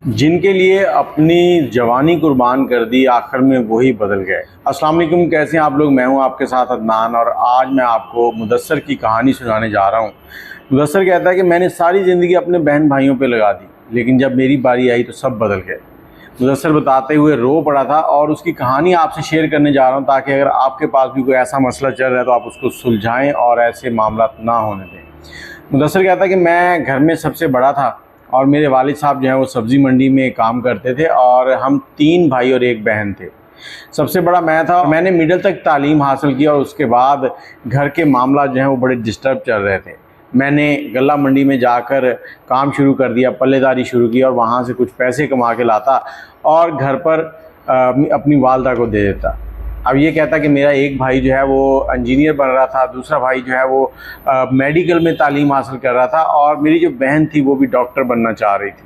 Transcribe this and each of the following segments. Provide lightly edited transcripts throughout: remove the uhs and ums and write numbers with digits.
जिनके लिए अपनी जवानी कुर्बान कर दी, आखिर में वही बदल गए। अस्सलाम वालेकुम, कैसे हैं आप लोग। मैं हूं आपके साथ अदनान और आज मैं आपको मुदस्सर की कहानी सुनाने जा रहा हूं। मुदस्सर कहता है कि मैंने सारी ज़िंदगी अपने बहन भाइयों पे लगा दी, लेकिन जब मेरी बारी आई तो सब बदल गए। मुदस्सर बताते हुए रो पड़ा था और उसकी कहानी आपसे शेयर करने जा रहा हूँ, ताकि अगर आपके पास भी कोई ऐसा मसला चल रहा है तो आप उसको सुलझाएँ और ऐसे मामला ना होने दें। मुदस्सर कहता है कि मैं घर में सबसे बड़ा था और मेरे वालिद साहब जो हैं वो सब्ज़ी मंडी में काम करते थे और हम 3 भाई और 1 बहन थे। सबसे बड़ा मैं था और मैंने मिडिल तक तालीम हासिल की और उसके बाद घर के मामला जो हैं वो बड़े डिस्टर्ब चल रहे थे। मैंने गल्ला मंडी में जाकर काम शुरू कर दिया, पल्लेदारी शुरू की और वहाँ से कुछ पैसे कमा के लाता और घर पर अपनी वालदा को दे देता। अब ये कहता कि मेरा एक भाई जो है वो इंजीनियर बन रहा था, दूसरा भाई जो है वो मेडिकल में तालीम हासिल कर रहा था और मेरी जो बहन थी वो भी डॉक्टर बनना चाह रही थी।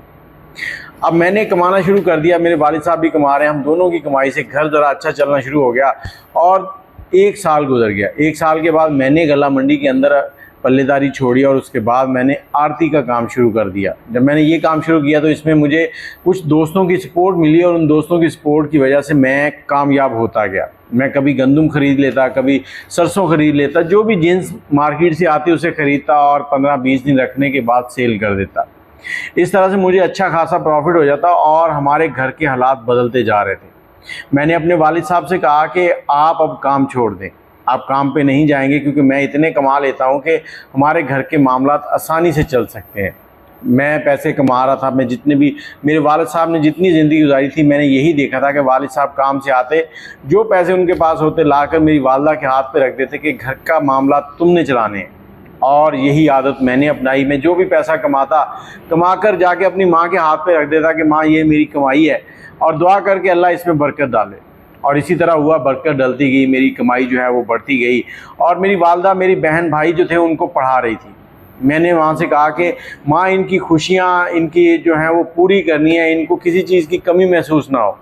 अब मैंने कमाना शुरू कर दिया, मेरे वालिद साहब भी कमा रहे हैं, हम दोनों की कमाई से घर ज़रा अच्छा चलना शुरू हो गया और 1 साल गुजर गया। 1 साल के बाद मैंने गल्ला मंडी के अंदर पल्लेदारी छोड़ी और उसके बाद मैंने आरती का काम शुरू कर दिया। जब मैंने ये काम शुरू किया तो इसमें मुझे कुछ दोस्तों की सपोर्ट मिली और उन दोस्तों की सपोर्ट की वजह से मैं कामयाब होता गया। मैं कभी गंदम ख़रीद लेता, कभी सरसों ख़रीद लेता, जो भी जिन्स मार्केट से आती उसे ख़रीदता और 15-20 दिन रखने के बाद सेल कर देता। इस तरह से मुझे अच्छा खासा प्रॉफिट हो जाता और हमारे घर के हालात बदलते जा रहे थे। मैंने अपने वालिद साहब से कहा कि आप अब काम छोड़ दें, आप काम पे नहीं जाएंगे, क्योंकि मैं इतने कमा लेता हूँ कि हमारे घर के मामलात आसानी से चल सकते हैं। मैं पैसे कमा रहा था, मैं जितने भी मेरे वालिद साहब ने जितनी ज़िंदगी गुजारी थी मैंने यही देखा था कि वालिद साहब काम से आते, जो पैसे उनके पास होते लाकर मेरी वालदा के हाथ पे रख देते कि घर का मामला तुमने चलाने हैं। और यही आदत मैंने अपनाई। मैं जो भी पैसा कमाकर जाके अपनी माँ के हाथ पे रख देता कि माँ ये मेरी कमाई है और दुआ करके अल्लाह इसमें बरकत डाले। और इसी तरह हुआ, बरकत डलती गई, मेरी कमाई जो है वो बढ़ती गई और मेरी वालदा मेरी बहन भाई जो थे उनको पढ़ा रही थी। मैंने वहाँ से कहा कि माँ इनकी खुशियाँ इनकी जो हैं वो पूरी करनी है, इनको किसी चीज़ की कमी महसूस ना हो।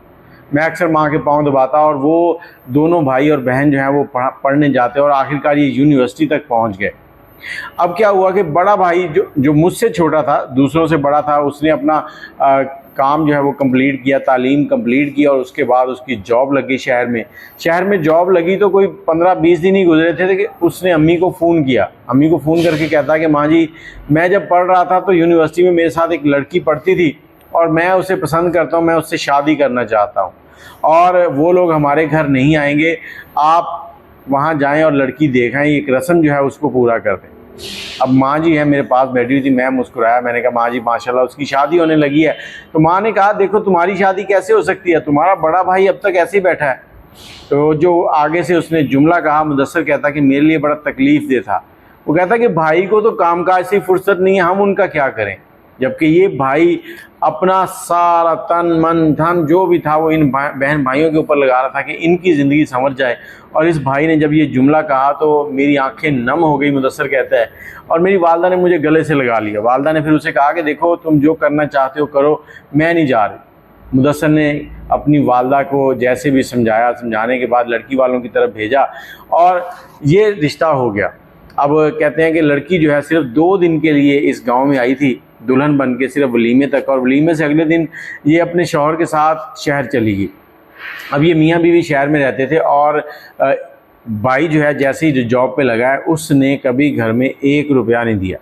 मैं अक्सर माँ के पाँव दबाता और वो दोनों भाई और बहन जो हैं वो पढ़ने जाते और आखिरकार ये यूनिवर्सिटी तक पहुँच गए। अब क्या हुआ कि बड़ा भाई जो मुझसे छोटा था, दूसरों से बड़ा था, उसने अपना काम जो है वो कंप्लीट किया, तालीम कंप्लीट की और उसके बाद उसकी जॉब लगी शहर में जॉब लगी तो कोई 15-20 दिन ही गुजरे थे कि उसने अम्मी को फ़ोन किया। अम्मी को फ़ोन करके कहता कि माँ जी, मैं जब पढ़ रहा था तो यूनिवर्सिटी में मेरे साथ एक लड़की पढ़ती थी और मैं उसे पसंद करता हूँ, मैं उससे शादी करना चाहता हूँ और वो लोग हमारे घर नहीं आएंगे, आप वहाँ जाएं और लड़की देखें, एक रस्म जो है उसको पूरा कर दें। अब माँ जी है मेरे पास बैठी हुई थी, मैं मुस्कुराया, मैंने कहा माँ जी माशाल्लाह उसकी शादी होने लगी है। तो माँ ने कहा देखो तुम्हारी शादी कैसे हो सकती है, तुम्हारा बड़ा भाई अब तक ऐसे ही बैठा है। तो जो आगे से उसने जुमला कहा, मुदस्सर कहता कि मेरे लिए बड़ा तकलीफ दे था। वो कहता कि भाई को तो कामकाज से फुर्सत नहीं है, हम उनका क्या करें, जबकि ये भाई अपना सारा तन मन धन जो भी था वो इन बहन भाइयों के ऊपर लगा रहा था कि इनकी ज़िंदगी संवर जाए। और इस भाई ने जब ये जुमला कहा तो मेरी आंखें नम हो गई, मुदस्सर कहता है, और मेरी वालदा ने मुझे गले से लगा लिया। वालदा ने फिर उसे कहा कि देखो तुम जो करना चाहते हो करो, मैं नहीं जा रही। मुदस्सर ने अपनी वालदा को जैसे भी समझाया, समझाने के बाद लड़की वालों की तरफ भेजा और ये रिश्ता हो गया। अब कहते हैं कि लड़की जो है सिर्फ 2 दिन के लिए इस गांव में आई थी दुल्हन बन के, सिर्फ वलीमे तक, और वलीमे से अगले दिन ये अपने शौहर के साथ शहर चली गई। अब ये मियाँ बीवी शहर में रहते थे और भाई जो है जैसे ही जो जॉब पे लगा है उसने कभी घर में 1 रुपया नहीं दिया।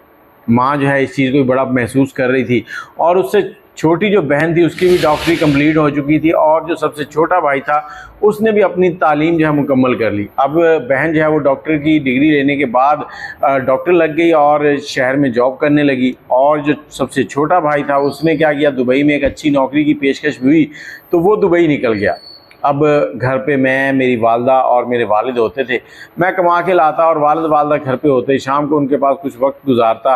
माँ जो है इस चीज़ को बड़ा महसूस कर रही थी और उससे छोटी जो बहन थी उसकी भी डॉक्टरी कंप्लीट हो चुकी थी और जो सबसे छोटा भाई था उसने भी अपनी तालीम जो है मुकम्मल कर ली। अब बहन जो है वो डॉक्टर की डिग्री लेने के बाद डॉक्टर लग गई और शहर में जॉब करने लगी। और जो सबसे छोटा भाई था उसने क्या किया, दुबई में एक अच्छी नौकरी की पेशकश हुई तो वो दुबई निकल गया। अब घर पे मैं, मेरी वालदा और मेरे वालिद होते थे। मैं कमा के लाता और वालदा घर पे होते, शाम को उनके पास कुछ वक्त गुजारता।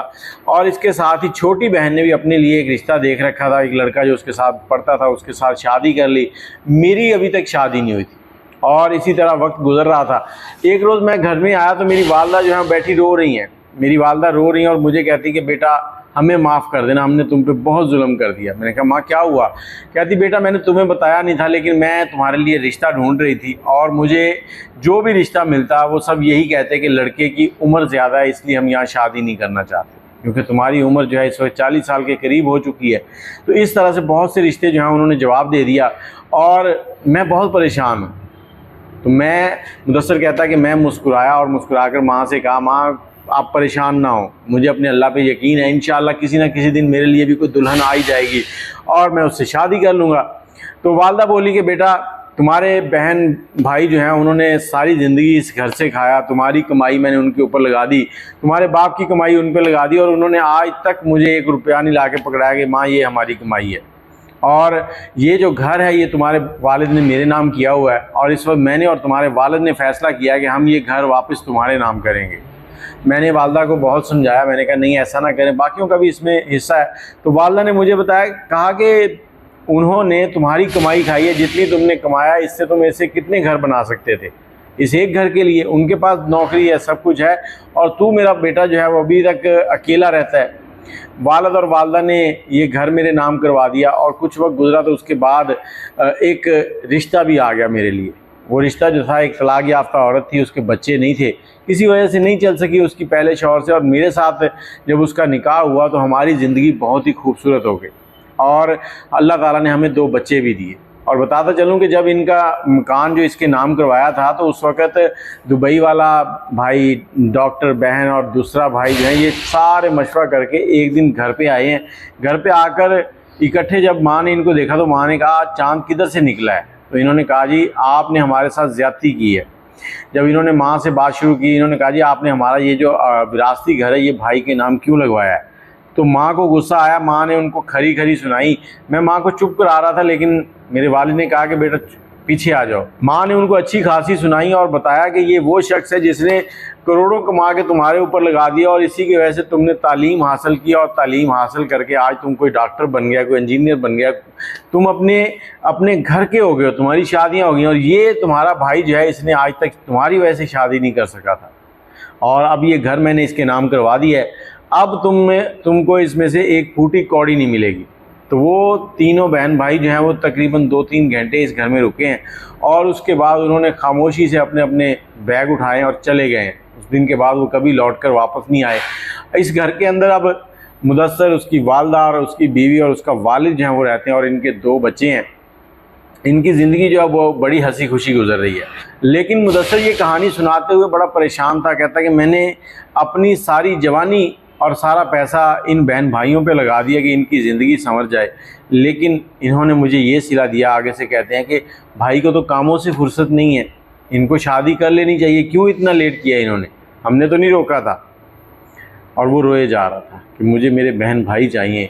और इसके साथ ही छोटी बहन ने भी अपने लिए एक रिश्ता देख रखा था, एक लड़का जो उसके साथ पढ़ता था, उसके साथ शादी कर ली। मेरी अभी तक शादी नहीं हुई थी और इसी तरह वक्त गुजर रहा था। एक रोज़ मैं घर में आया तो मेरी वालदा जो है बैठी रो रही हैं। मेरी वालदा रो रही हैं और मुझे कहती कि बेटा हमें माफ़ कर देना, हमने तुम पे बहुत जुल्म कर दिया। मैंने कहा माँ क्या हुआ? कहती बेटा मैंने तुम्हें बताया नहीं था, लेकिन मैं तुम्हारे लिए रिश्ता ढूंढ रही थी और मुझे जो भी रिश्ता मिलता वो सब यही कहते कि लड़के की उम्र ज़्यादा है इसलिए हम यहाँ शादी नहीं करना चाहते। क्योंकि तुम्हारी उम्र जो है इस वक्त 40 साल के करीब हो चुकी है। तो इस तरह से बहुत से रिश्ते जो हैं उन्होंने जवाब दे दिया और मैं बहुत परेशान हूँ। तो मैं, मुदस्सर कहता है कि मैं मुस्कुराया और मुस्कुराकर माँ से कहा, माँ आप परेशान ना हो, मुझे अपने अल्लाह पे यकीन है, इंशाअल्लाह किसी ना किसी दिन मेरे लिए भी कोई दुल्हन आ ही जाएगी और मैं उससे शादी कर लूँगा। तो वालदा बोली कि बेटा तुम्हारे बहन भाई जो हैं उन्होंने सारी ज़िंदगी इस घर से खाया, तुम्हारी कमाई मैंने उनके ऊपर लगा दी, तुम्हारे बाप की कमाई उन पर लगा दी और उन्होंने आज तक मुझे 1 रुपया नहीं ला के पकड़ाया कि माँ ये हमारी कमाई है और ये जो घर है ये तुम्हारे वालिद ने मेरे नाम किया हुआ है और इस वक्त मैंने और तुम्हारे वालिद ने फ़ैसला किया कि हम ये घर वापस तुम्हारे नाम करेंगे। मैंने वालदा को बहुत समझाया, मैंने कहा नहीं ऐसा ना करें, बाकियों का भी इसमें हिस्सा है। तो वालदा ने मुझे बताया, कहा कि उन्होंने तुम्हारी कमाई खाई है, जितनी तुमने कमाया इससे तुम ऐसे कितने घर बना सकते थे इस एक घर के लिए, उनके पास नौकरी है, सब कुछ है और तू मेरा बेटा जो है वो अभी तक अकेला रहता है। वालिद और वालदा ने ये घर मेरे नाम करवा दिया और कुछ वक्त गुजरा तो उसके बाद एक रिश्ता भी आ गया मेरे लिए। वो रिश्ता जो था एक तलाक याफ्ता औरत थी, उसके बच्चे नहीं थे, किसी वजह से नहीं चल सकी उसकी पहले शौहर से और मेरे साथ जब उसका निकाह हुआ तो हमारी ज़िंदगी बहुत ही खूबसूरत हो गई और अल्लाह ताला ने हमें 2 बच्चे भी दिए। और बताता चलूँ कि जब इनका मकान जो इसके नाम करवाया था तो उस वक़्त दुबई वाला भाई, डॉक्टर बहन और दूसरा भाई जो है ये सारे मशवरा करके एक दिन घर पे आए हैं। घर पे आकर इकट्ठे जब माँ ने इनको देखा तो माँ ने कहा चाँद किधर से निकला है? तो इन्होंने कहा जी आपने हमारे साथ ज़्यादती की है। जब इन्होंने माँ से बात शुरू की, इन्होंने कहा जी आपने हमारा ये जो विरासती घर है ये भाई के नाम क्यों लगवाया है? तो माँ को गुस्सा आया, माँ ने उनको खरी खरी सुनाई। मैं माँ को चुप करा रहा था लेकिन मेरे वालिद ने कहा कि बेटा पीछे आ जाओ। माँ ने उनको अच्छी खासी सुनाई और बताया कि ये वो शख्स है जिसने करोड़ों कमा के तुम्हारे ऊपर लगा दिया और इसी की वजह से तुमने तालीम हासिल की और तालीम हासिल करके आज तुम कोई डॉक्टर बन गया, कोई इंजीनियर बन गया, तुम अपने घर के हो गए हो, तुम्हारी शादियाँ हो गई और ये तुम्हारा भाई जो है इसने आज तक तुम्हारी वजह से शादी नहीं कर सका था और अब ये घर मैंने इसके नाम करवा दिया है, अब तुमको इसमें से एक फूटी कौड़ी नहीं मिलेगी। तो वो तीनों बहन भाई जो हैं वो तकरीबन 2-3 घंटे इस घर में रुके हैं और उसके बाद उन्होंने खामोशी से अपने अपने बैग उठाए और चले गए हैं। उस दिन के बाद वो कभी लौटकर वापस नहीं आए। इस घर के अंदर अब मुदस्सर, उसकी वालदा और उसकी बीवी और उसका वालिद जो हैं वो रहते हैं और इनके 2 बच्चे हैं। इनकी ज़िंदगी जो है वो बड़ी हंसी खुशी गुजर रही है। लेकिन मुदस्सर ये कहानी सुनाते हुए बड़ा परेशान था। कहता कि मैंने अपनी सारी जवानी और सारा पैसा इन बहन भाइयों पे लगा दिया कि इनकी ज़िंदगी संवर जाए, लेकिन इन्होंने मुझे ये सिला दिया। आगे से कहते हैं कि भाई को तो कामों से फुर्सत नहीं है, इनको शादी कर लेनी चाहिए, क्यों इतना लेट किया इन्होंने, हमने तो नहीं रोका था। और वो रोए जा रहा था कि मुझे मेरे बहन भाई चाहिए।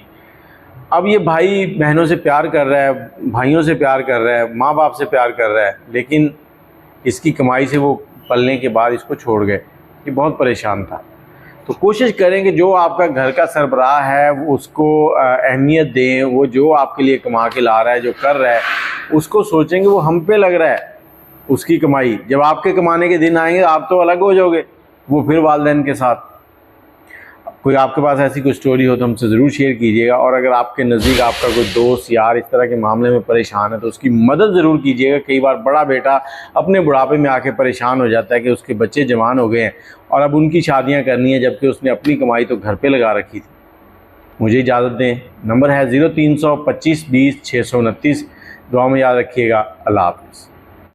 अब ये भाई बहनों से प्यार कर रहा है, भाइयों से प्यार कर रहा है, माँ बाप से प्यार कर रहा है, लेकिन इसकी कमाई से वो पलने के बाद इसको छोड़ गए। ये बहुत परेशान था। तो कोशिश करें कि जो आपका घर का सरबराह है वो उसको अहमियत दें। वो जो आपके लिए कमा के ला रहा है, जो कर रहा है, उसको सोचें कि वो हम पे लग रहा है उसकी कमाई। जब आपके कमाने के दिन आएंगे आप तो अलग हो जाओगे, वो फिर वालिदैन के साथ। कोई आपके पास ऐसी कोई स्टोरी हो तो हमसे ज़रूर शेयर कीजिएगा। और अगर आपके नज़दीक आपका कोई दोस्त यार इस तरह के मामले में परेशान है तो उसकी मदद ज़रूर कीजिएगा। कई बार बड़ा बेटा अपने बुढ़ापे में आके परेशान हो जाता है कि उसके बच्चे जवान हो गए हैं और अब उनकी शादियां करनी है, जबकि उसने अपनी कमाई तो घर पे लगा रखी थी। मुझे इजाज़त दें। नंबर है 0300 25 20 629। दुआ में याद रखिएगा। अल्लाह हाफ़िज़।